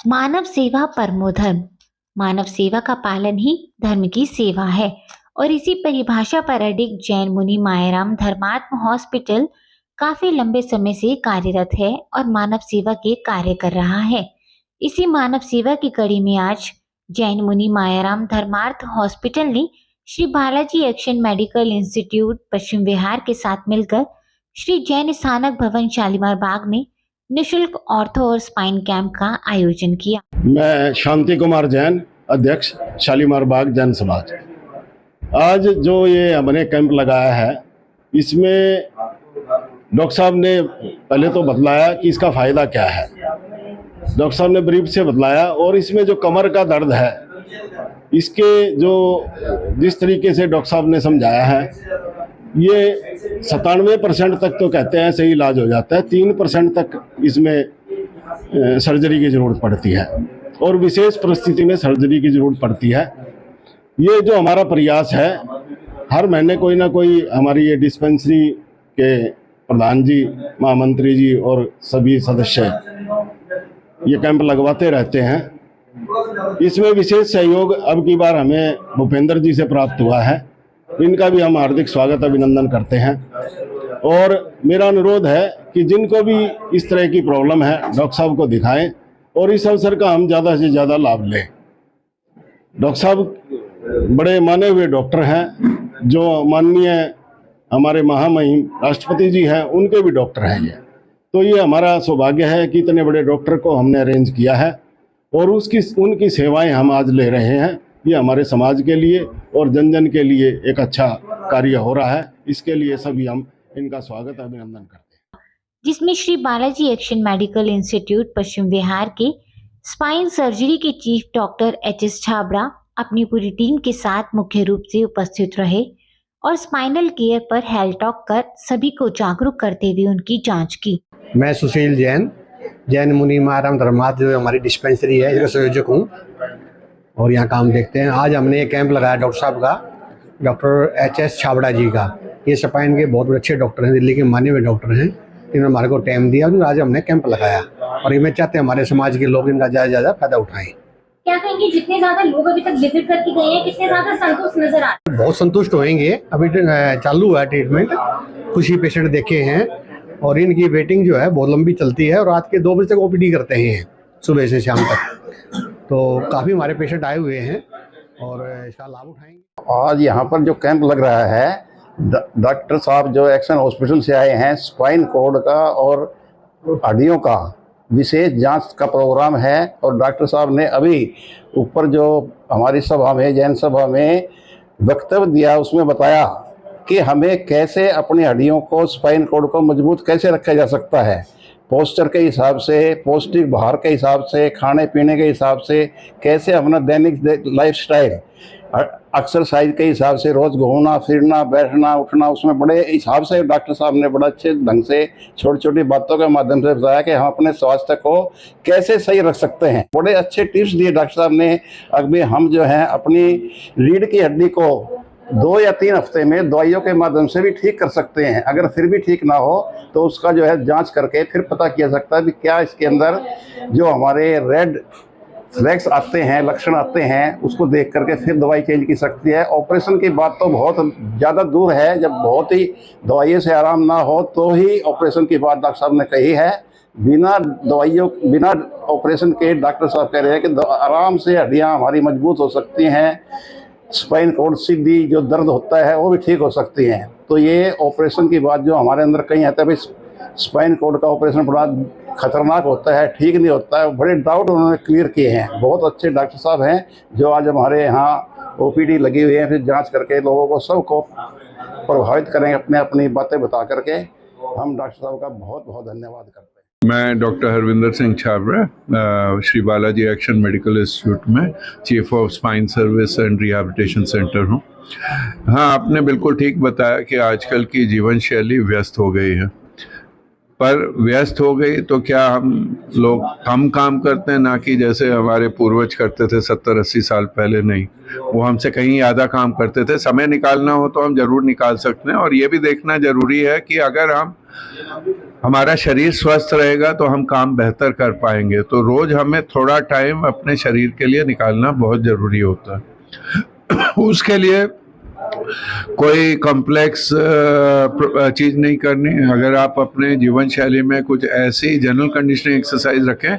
मानव सेवा परमो धर्म। मानव सेवा का पालन ही धर्म की सेवा है और इसी परिभाषा पर अडिग जैन मुनि मायाराम धर्मात्म हॉस्पिटल काफी लंबे समय से कार्यरत है और मानव सेवा के कार्य कर रहा है। इसी मानव सेवा की कड़ी में आज जैन मुनि मायाराम धर्मार्थ हॉस्पिटल ने Shri Balaji action medical institute Paschim Vihar के साथ मिलकर श्री जैन स्थानक भवन शालीमार बाग में निशुल्क ऑर्थो और स्पाइन कैंप का आयोजन किया। मैं शांति कुमार जैन, अध्यक्ष शालीमार बाग जैन समाज। आज जो ये हमने कैंप लगाया है, इसमें डॉक्टर साहब ने पहले तो बतलाया कि इसका फ़ायदा क्या है। डॉक्टर साहब ने ब्रीफ से बतलाया और इसमें जो कमर का दर्द है, इसके जो जिस तरीके से डॉक्टर साहब ने समझाया है, ये 97% तक तो कहते हैं सही इलाज हो जाता है, 3% तक इसमें सर्जरी की ज़रूरत पड़ती है और विशेष परिस्थिति में सर्जरी की ज़रूरत पड़ती है। ये जो हमारा प्रयास है, हर महीने कोई ना कोई हमारी ये डिस्पेंसरी के प्रधान जी, महामंत्री जी और सभी सदस्य ये कैंप लगवाते रहते हैं। इसमें विशेष सहयोग अब की बार हमें भूपेंद्र जी से प्राप्त हुआ है। इनका भी हम हार्दिक स्वागत अभिनंदन करते हैं और मेरा अनुरोध है कि जिनको भी इस तरह की प्रॉब्लम है, डॉक्टर साहब को दिखाएं और इस अवसर का हम ज़्यादा से ज़्यादा लाभ लें। डॉक्टर साहब बड़े माने हुए डॉक्टर हैं, जो माननीय हमारे महामहिम राष्ट्रपति जी हैं, उनके भी डॉक्टर हैं ये। तो ये हमारा सौभाग्य है कि इतने बड़े डॉक्टर को हमने अरेंज किया है और उनकी सेवाएं हम आज ले रहे हैं। ये हमारे समाज के लिए और जन जन के लिए एक अच्छा कार्य हो रहा है। इसके लिए सभी हम इनका स्वागत अभिनंदन करते हैं। जिसमें Shri Balaji action medical institute Paschim Vihar के स्पाइन सर्जरी के चीफ डॉक्टर HS छाबड़ा अपनी पूरी टीम के साथ मुख्य रूप से उपस्थित रहे और स्पाइनल केयर पर हेल्थ टॉक कर सभी को जागरूक करते हुए उनकी जांच की। मैं सुशील जैन, जैन मुनि मायाराम धर्मार्थ जो हमारी डिस्पेंसरी है, इसका संयोजक हूँ और यहाँ काम देखते हैं। आज हमने ये कैंप लगाया डॉक्टर साहब का, डॉक्टर HS छाबड़ा जी का। ये स्पाइन के बहुत अच्छे डॉक्टर हैं, दिल्ली के माने हुए डॉक्टर हैं। इन्होंने हमारे को टाइम दिया और आज हमने कैंप लगाया और ये मैं चाहते हैं हमारे समाज के लोग इनका ज़्यादा से ज़्यादा फायदा उठाएं। क्या कहेंगे, जितने ज्यादा लोग अभी तक विजिट करके गए हैं, कितने ज्यादा संतुष्ट नजर आ रहे हैं? बहुत संतुष्ट होंगे। अभी चालू हुआ ट्रीटमेंट, कुछ ही पेशेंट देखे हैं और इनकी वेटिंग जो है बहुत लंबी चलती है और रात के 2 बजे तक OPD करते हैं, सुबह से शाम तक। तो काफ़ी हमारे पेशेंट आए हुए हैं और इसका लाभ उठाएंगे। आज यहाँ पर जो कैंप लग रहा है, डॉक्टर साहब जो एक्शन हॉस्पिटल से आए हैं, स्पाइन कोड का और हड्डियों का विशेष जांच का प्रोग्राम है और डॉक्टर साहब ने अभी ऊपर जो हमारी सभा में, जैन सभा में वक्तव्य दिया, उसमें बताया कि हमें कैसे अपनी हड्डियों को, स्पाइन कोड को मजबूत कैसे रखा जा सकता है, पोस्चर के हिसाब से, पौष्टिक आहार के हिसाब से, खाने पीने के हिसाब से, कैसे अपना दैनिक लाइफस्टाइल, एक्सरसाइज के हिसाब से, रोज़ घूमना फिरना, बैठना उठना, उसमें बड़े हिसाब से डॉक्टर साहब ने बड़ा अच्छे ढंग से छोटी छोटी बातों के माध्यम से बताया कि हम अपने स्वास्थ्य को कैसे सही रख सकते हैं। बड़े अच्छे टिप्स दिए डॉक्टर साहब ने। अभी हम जो है अपनी रीढ़ की हड्डी को 2 या 3 हफ्ते में दवाइयों के माध्यम से भी ठीक कर सकते हैं। अगर फिर भी ठीक ना हो तो उसका जो है जांच करके फिर पता किया सकता है कि क्या इसके अंदर जो हमारे रेड फ्लैग्स आते हैं, लक्षण आते हैं, उसको देख करके फिर दवाई चेंज की सकती है। ऑपरेशन की बात तो बहुत ज़्यादा दूर है, जब बहुत ही दवाइयों से आराम ना हो तो ही ऑपरेशन की बात डॉक्टर साहब ने कही है। बिना दवाइयों, बिना ऑपरेशन के डॉक्टर साहब कह रहे हैं कि आराम से हड्डियाँ हमारी मजबूत हो सकती हैं, स्पाइन कोड सीधी जो दर्द होता है वो भी ठीक हो सकती हैं। तो ये ऑपरेशन की बात जो हमारे अंदर कहीं आता है, भाई स्पाइन कोड का ऑपरेशन बड़ा खतरनाक होता है, ठीक नहीं होता है, बड़े डाउट उन्होंने क्लियर किए हैं। बहुत अच्छे डॉक्टर साहब हैं जो आज हमारे यहाँ OPD लगी हुई है, फिर जांच करके लोगों को सबको प्रभावित करेंगे अपने अपनी बातें बता करके। हम डॉक्टर साहब का बहुत बहुत धन्यवाद करते हैं। मैं doctor Harvinder Singh Chhabra, Shri Balaji action medical institute में chief of spine service and rehabilitation centre हूँ। हाँ, आपने बिल्कुल ठीक बताया कि आजकल की जीवन शैली व्यस्त हो गई है, पर व्यस्त हो गई तो क्या हम लोग कम काम करते हैं, ना कि जैसे हमारे पूर्वज करते थे 70-80 साल पहले। नहीं, वो हमसे कहीं ज़्यादा काम करते थे। समय निकालना हो तो हम ज़रूर निकाल सकते हैं और ये भी देखना ज़रूरी है कि अगर हम हमारा शरीर स्वस्थ रहेगा तो हम काम बेहतर कर पाएंगे। तो रोज़ हमें थोड़ा टाइम अपने शरीर के लिए निकालना बहुत ज़रूरी होता है। उसके लिए कोई कॉम्प्लेक्स चीज़ नहीं करनी। अगर आप अपने जीवन शैली में कुछ ऐसी जनरल कंडीशनिंग एक्सरसाइज रखें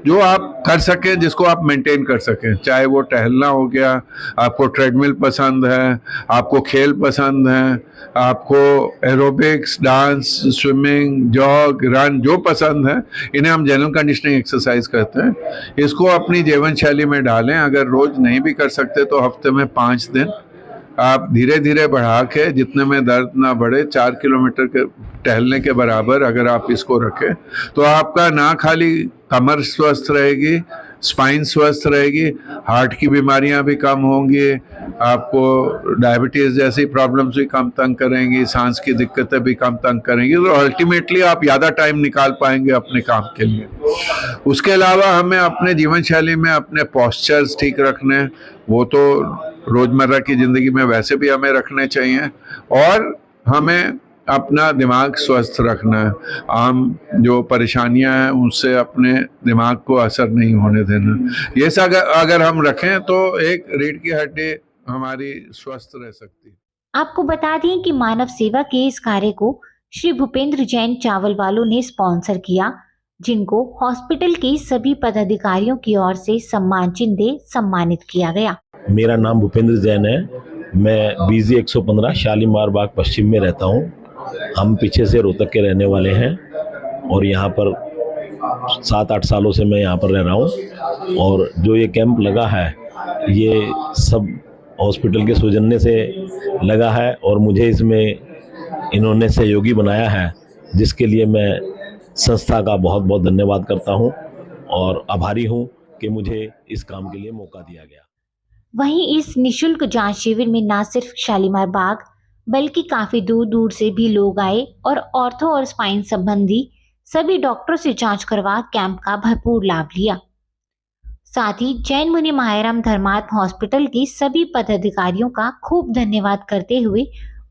जो आप कर सकें, जिसको आप मेंटेन कर सकें, चाहे वो टहलना हो गया, आपको ट्रेडमिल पसंद है, आपको खेल पसंद है, आपको aerobics, dance, swimming, jog, run जो पसंद है, इन्हें हम जनरल कंडीशनिंग एक्सरसाइज कहते हैं। इसको अपनी जीवन शैली में डालें। अगर रोज़ नहीं भी कर सकते तो हफ्ते में 5 दिन आप धीरे धीरे बढ़ा के, जितने में दर्द ना बढ़े, 4 किलोमीटर के टहलने के बराबर अगर आप इसको रखें तो आपका ना खाली कमर स्वस्थ रहेगी, स्पाइन स्वस्थ रहेगी, हार्ट की बीमारियां भी कम होंगी, आपको डायबिटीज़ जैसी प्रॉब्लम्स भी कम तंग करेंगी, सांस की दिक्कतें भी कम तंग करेंगी। तो अल्टीमेटली आप ज़्यादा टाइम निकाल पाएंगे अपने काम के लिए। उसके अलावा हमें अपने जीवन शैली में अपने पोस्चर्स ठीक रखने, वो तो रोज़मर्रा की ज़िंदगी में वैसे भी हमें रखने चाहिए, और हमें अपना दिमाग स्वस्थ रखना है। आम जो परेशानियां हैं उनसे अपने दिमाग को असर नहीं होने देना। ये सब अगर हम रखें तो एक रीढ़ की हड्डी हमारी स्वस्थ रह सकती है। आपको बता दें कि मानव सेवा के इस कार्य को श्री भूपेंद्र जैन चावल वालों ने स्पॉन्सर किया, जिनको हॉस्पिटल के सभी पदाधिकारियों की ओर से सम्मान चिन्ह दे सम्मानित किया गया। मेरा नाम भूपेंद्र जैन है। मैं BG 115 शालीमार बाग पश्चिम में रहता हूँ। हम पीछे से रोहतक के रहने वाले हैं और यहाँ पर 7-8 सालों से मैं यहाँ पर रह रहा हूँ। और जो ये कैंप लगा है ये सब हॉस्पिटल के सौजन्य से लगा है और मुझे इसमें इन्होंने सहयोगी बनाया है, जिसके लिए मैं संस्था का बहुत बहुत धन्यवाद करता हूँ और आभारी हूँ कि मुझे इस काम के लिए मौका दिया गया। वहीं इस निशुल्क जांच शिविर में न सिर्फ शालीमार बाग बल्कि काफी दूर दूर से भी लोग आए और ऑर्थो और स्पाइन संबंधी सभी डॉक्टरों से जांच करवा कैंप का भरपूर लाभ लिया। साथ ही जैन मुनि मायराम धर्मात्म हॉस्पिटल की सभी पदाधिकारियों का खूब धन्यवाद करते हुए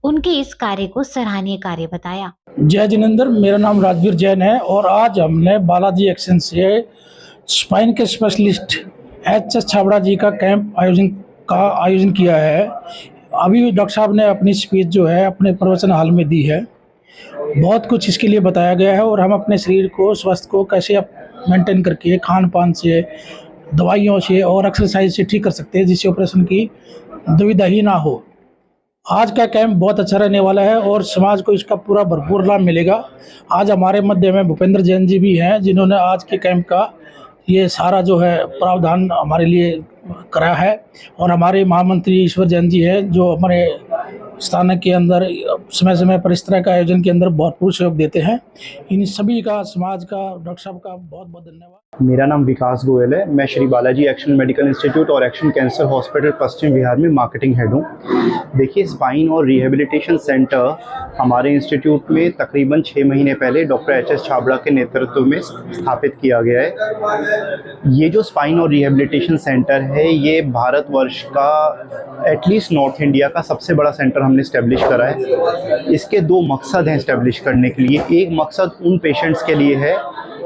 उनके इस कार्य को सराहनीय कार्य बताया। जय जिनेंद्र, मेरा नाम राजवीर जैन है और आज हमने बालाजी एक्शन से स्पाइन के स्पेशलिस्ट HS छाबड़ा जी का कैंप आयोजन किया है। अभी डॉक्टर साहब ने अपनी स्पीच जो है अपने प्रवचन हाल में दी है। बहुत कुछ इसके लिए बताया गया है और हम अपने शरीर को, स्वास्थ्य को कैसे मेंटेन करके खान पान से, दवाइयों से और एक्सरसाइज से ठीक कर सकते हैं, जिससे ऑपरेशन की दुविधा ही ना हो। आज का कैंप बहुत अच्छा रहने वाला है और समाज को इसका पूरा भरपूर लाभ मिलेगा। आज हमारे मध्य में भूपेंद्र जैन जी भी हैं, जिन्होंने आज के कैंप का ये सारा जो है प्रावधान हमारे लिए करा है, और हमारे महामंत्री ईश्वर जैन जी हैं, जो हमारे स्थान के अंदर समय समय पर इस तरह का आयोजन के अंदर भरपूर सहयोग देते हैं। इन सभी का, समाज का, डॉक्टर साहब का बहुत बहुत धन्यवाद। मेरा नाम विकास गोयल है। मैं Shri Balaji action medical institute और एक्शन कैंसर हॉस्पिटल पश्चिम बिहार में मार्केटिंग हेड हूँ। देखिए, स्पाइन और रिहेबिलिटेशन सेंटर हमारे इंस्टीट्यूट में तकरीबन 6 महीने पहले डॉक्टर HS छाबड़ा के नेतृत्व में स्थापित किया गया है। ये जो स्पाइन और रिहेबिलिटेशन सेंटर है, ये भारतवर्ष का एटलीस्ट नॉर्थ इंडिया का सबसे बड़ा सेंटर हमने इस्टेब्लिश करा है। इसके 2 मकसद हैं इस्टेब्लिश करने के लिए। एक मकसद उन पेशेंट्स के लिए है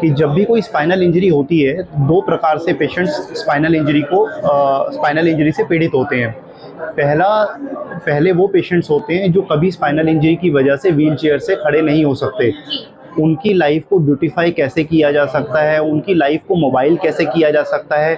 कि जब भी कोई स्पाइनल इंजरी होती है, 2 प्रकार से पेशेंट्स स्पाइनल इंजरी से पीड़ित होते हैं। पहले वो पेशेंट्स होते हैं जो कभी स्पाइनल इंजरी की वजह से व्हील चेयर से खड़े नहीं हो सकते। उनकी लाइफ को ब्यूटीफाई कैसे किया जा सकता है, उनकी लाइफ को मोबाइल कैसे किया जा सकता है,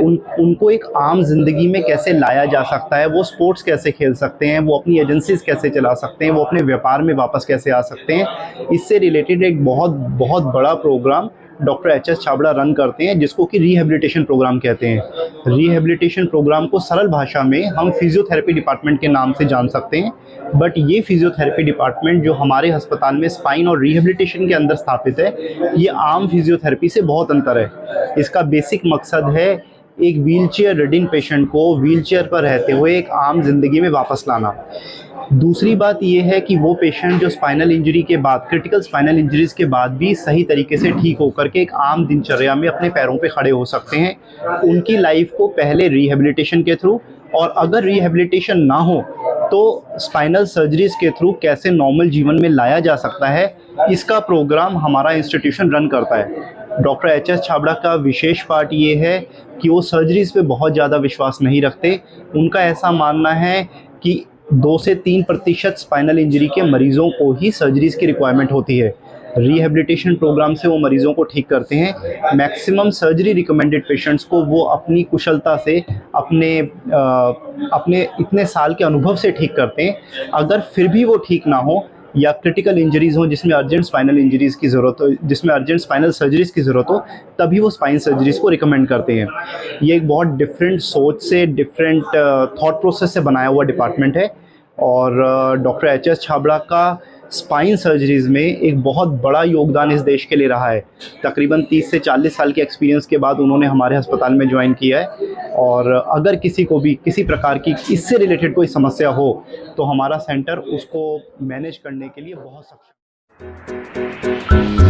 उनको एक आम जिंदगी में कैसे लाया जा सकता है, वो स्पोर्ट्स कैसे खेल सकते हैं, वो अपनी एजेंसीज कैसे चला सकते हैं, वो अपने व्यापार में वापस कैसे आ सकते हैं। इससे रिलेटेड एक बहुत बड़ा program doctor HS Chhabra run करते हैं, जिसको कि रिहेबिलिटेशन प्रोग्राम कहते हैं। रिहेबिलिटेशन प्रोग्राम को सरल भाषा में हम फिजियोथेरेपी डिपार्टमेंट के नाम से जान सकते हैं, बट ये फिजियोथेरेपी डिपार्टमेंट जो हमारे अस्पताल में स्पाइन और रिहेबिलिटेशन के अंदर स्थापित है, ये आम फिजियोथेरेपी से बहुत अंतर है। इसका बेसिक मकसद है एक व्हीलचेयर रिडन पेशेंट को व्हीलचेयर पर रहते हुए एक आम जिंदगी में वापस लाना। दूसरी बात यह है कि वो पेशेंट जो स्पाइनल इंजरी के बाद, क्रिटिकल स्पाइनल इंजरीज के बाद भी सही तरीके से ठीक होकर के एक आम दिनचर्या में अपने पैरों पे खड़े हो सकते हैं। उनकी लाइफ को पहले रिहेबिलिटेशन के थ्रू, और अगर रिहेबिलिटेशन ना हो तो स्पाइनल सर्जरीज के थ्रू कैसे नॉर्मल जीवन में लाया जा सकता है, इसका प्रोग्राम हमारा इंस्टीट्यूशन रन करता है। Doctor HS. छाबड़ा का विशेष पार्ट ये है कि वो सर्जरीज़ पे बहुत ज़्यादा विश्वास नहीं रखते। उनका ऐसा मानना है कि 2 से 3% स्पाइनल इंजरी के मरीज़ों को ही सर्जरीज़ की रिक्वायरमेंट होती है। रिहेबिलिटेशन प्रोग्राम से वो मरीज़ों को ठीक करते हैं। मैक्सिमम सर्जरी रिकमेंडेड पेशेंट्स को वो अपनी कुशलता से अपने इतने साल के अनुभव से ठीक करते हैं। अगर फिर भी वो ठीक ना हो या क्रिटिकल इंजरीज़ हों जिसमें अर्जेंट स्पाइनल इंजरीज़ की ज़रूरत हो, जिसमें अर्जेंट स्पाइनल सर्जरीज़ की ज़रूरत हो, तभी वो स्पाइन सर्जरीज़ को रिकमेंड करते हैं। ये एक बहुत डिफरेंट सोच से, डिफरेंट थॉट प्रोसेस से बनाया हुआ डिपार्टमेंट है और डॉक्टर एच.एस. छाबड़ा का स्पाइन सर्जरीज़ में एक बहुत बड़ा योगदान इस देश के लिए रहा है। तकरीबन 30 से 40 साल के एक्सपीरियंस के बाद उन्होंने हमारे अस्पताल में ज्वाइन किया है और अगर किसी को भी किसी प्रकार की इससे रिलेटेड कोई समस्या हो तो हमारा सेंटर उसको मैनेज करने के लिए बहुत सक्षम है।